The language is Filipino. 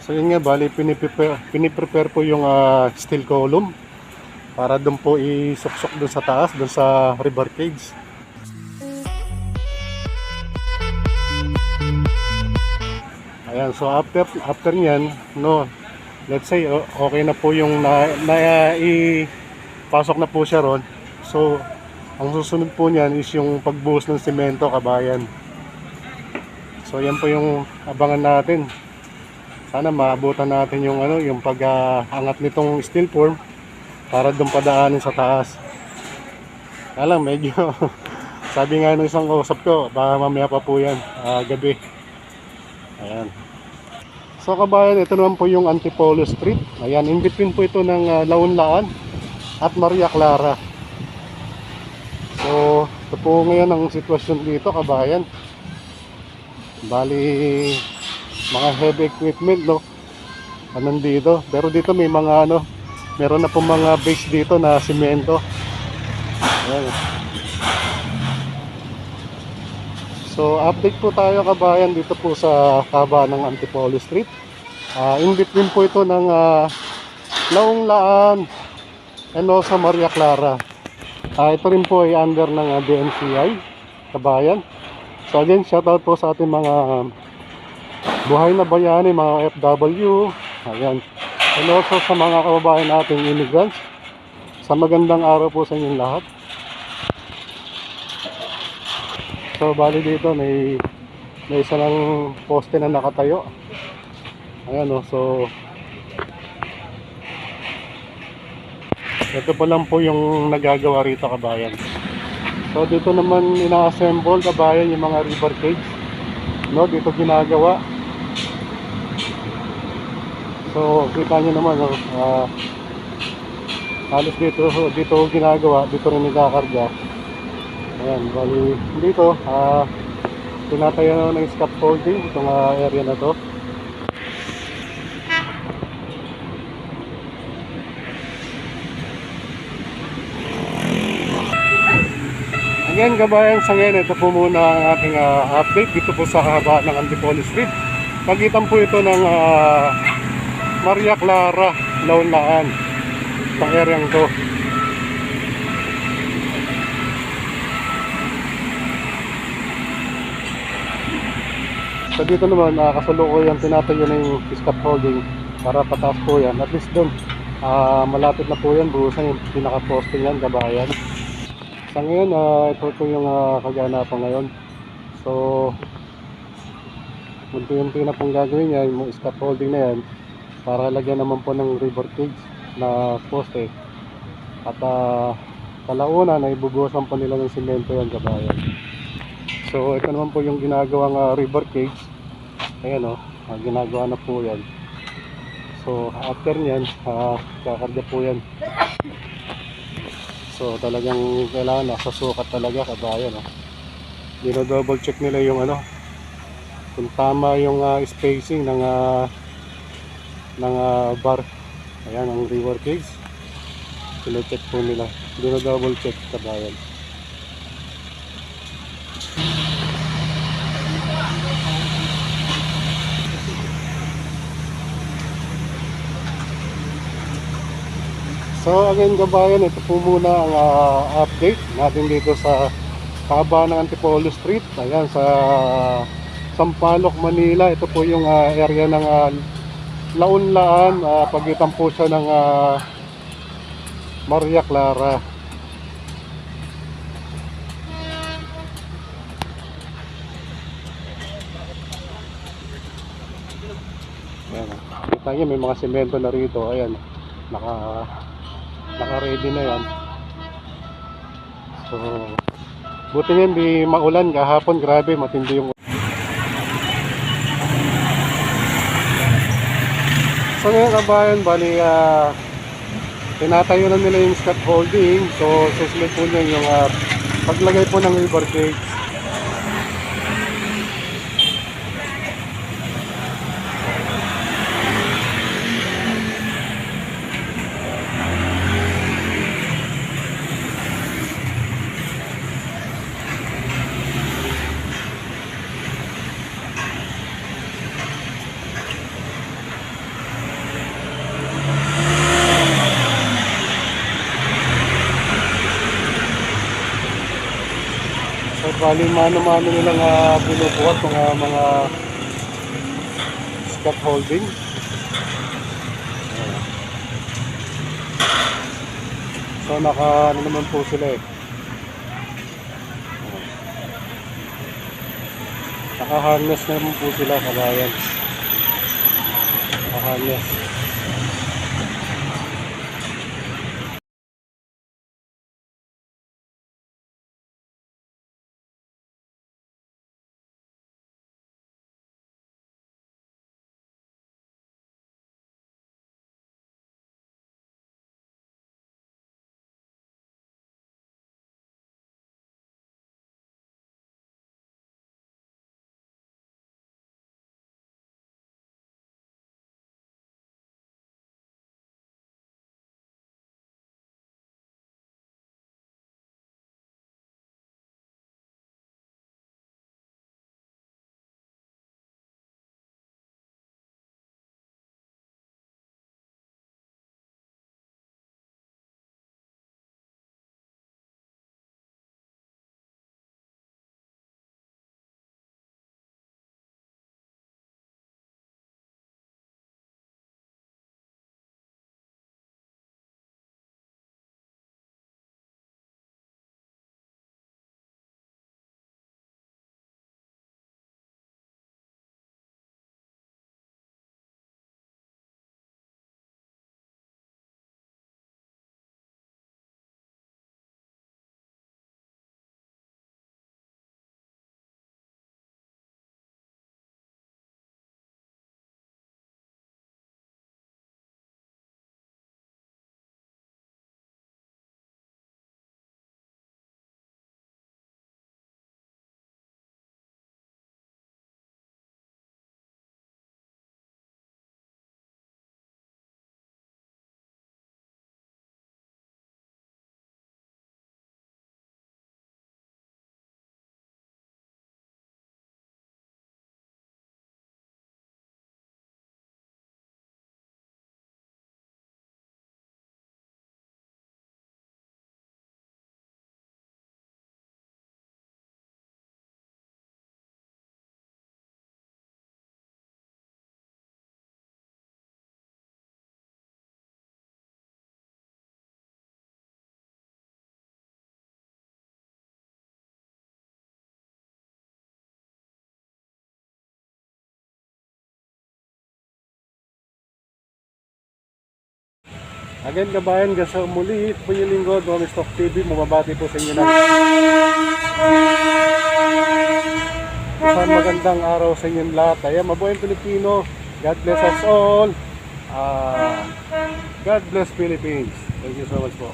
So yun nga, bali piniprepare po yung steel column para doon po isuksok doon sa taas, doon sa river cage. Ayan, so after nyan, no, let's say okay na po yung ipasok na po siya ron. So ang susunod po niyan is yung pagbuhos ng semento, kabayan. So yan po yung abangan natin. Sana maabutan natin yung yung pag-angat nitong steel form para doon padaanin sa taas. Kaya lang medyo sabi nga ng isang kausap ko, baka mamaya pa po yan, gabi. Ayan. So kabayan, ito naman po yung Antipolo Street. Ayan, in between po ito ng Laon-Laan at Maria Clara. So ito po ngayon ang sitwasyon dito, kabayan. Bali mga heavy equipment, no, nandito. Pero dito may mga meron na po mga base dito na simento. Ayan. So update po tayo, kabayan, dito po sa kaba ng Antipolo Street. In between po ito ng Laong-Laan and also Maria Clara. Ito rin po ay under ng DMCI, kabayan. So again, shoutout po sa ating mga buhay na bayani, mga FW. Ayan. And also sa mga kababayan nating immigrants. Sa magandang araw po sa inyong lahat. So bali dito may isa lang poste na nakatayo. Ayan o, so ito pa lang po yung nagagawa rito, kabayan. So dito naman ina-assemble, kabayan, yung mga river cage, no, dito ginagawa. So kita nyo naman, halos dito ginagawa, dito rin nagkakarga. Ayan, bali dito tinatayo ng scaffolding itong area na to. Again, kabayan, sa ngayon, ito po muna ang ating update dito po sa kahabaan ng Antipolo Street. Pagitan po ito ng Maria Clara, Laon-Laan, sa areang to. So dito naman, kasalukuyan tinatayo na yung scaffolding para pataas po yan. At least doon, malapit na po yan, buhusan yung pinaka-poste yan, kabayan. Sa ngayon, ito po yung kaganapan ngayon. So unti-unti na pong gagawin yan, yung scaffolding na yan, para lagyan naman po ng river cage na poste. At kalaunan na ibubuhasan po nila ng simento yan, kabayan. So ito naman po yung ginagawang river cage. Ayan o, ginagawa na po yan. So after nyan, kakarga po yan. So talagang kailangan nasa sukat talaga, kabayan. Dino-double check nila yung kung tama yung spacing ng bar. Ayan ang river cage. Sino-check po nila. Dino-double check, kabayan. So again, kabayan, ito po muna ang update natin dito sa kaba ng Antipolo Street. Ayan, sa Sampaloc, Manila. Ito po yung area ng Laon-Laan. Pagitan po siya ng Maria Clara. Ayan, kita nyo may mga semento na rito. Ayan, naka-ready na yan. So buti nga hindi maulan kahapon, grabe matindi yung. So ngayon, kabayan, bali tinatayo na nila yung scaffolding. So susunod po niya yung paglagay po ng river cage. Bali, mano-mano nilang binubuhat mga scaffolding. So ano naman po sila eh. Naka-harness naman po sila, kabayan. Naka-harness. Again kabayan, hanggang sa muli po yung linggo, Domis Talk TV, mababati po sa inyo na isang magandang araw sa inyong lahat. Ayan, mabuhay Pilipino. God bless us all. God bless Philippines. Thank you so much po.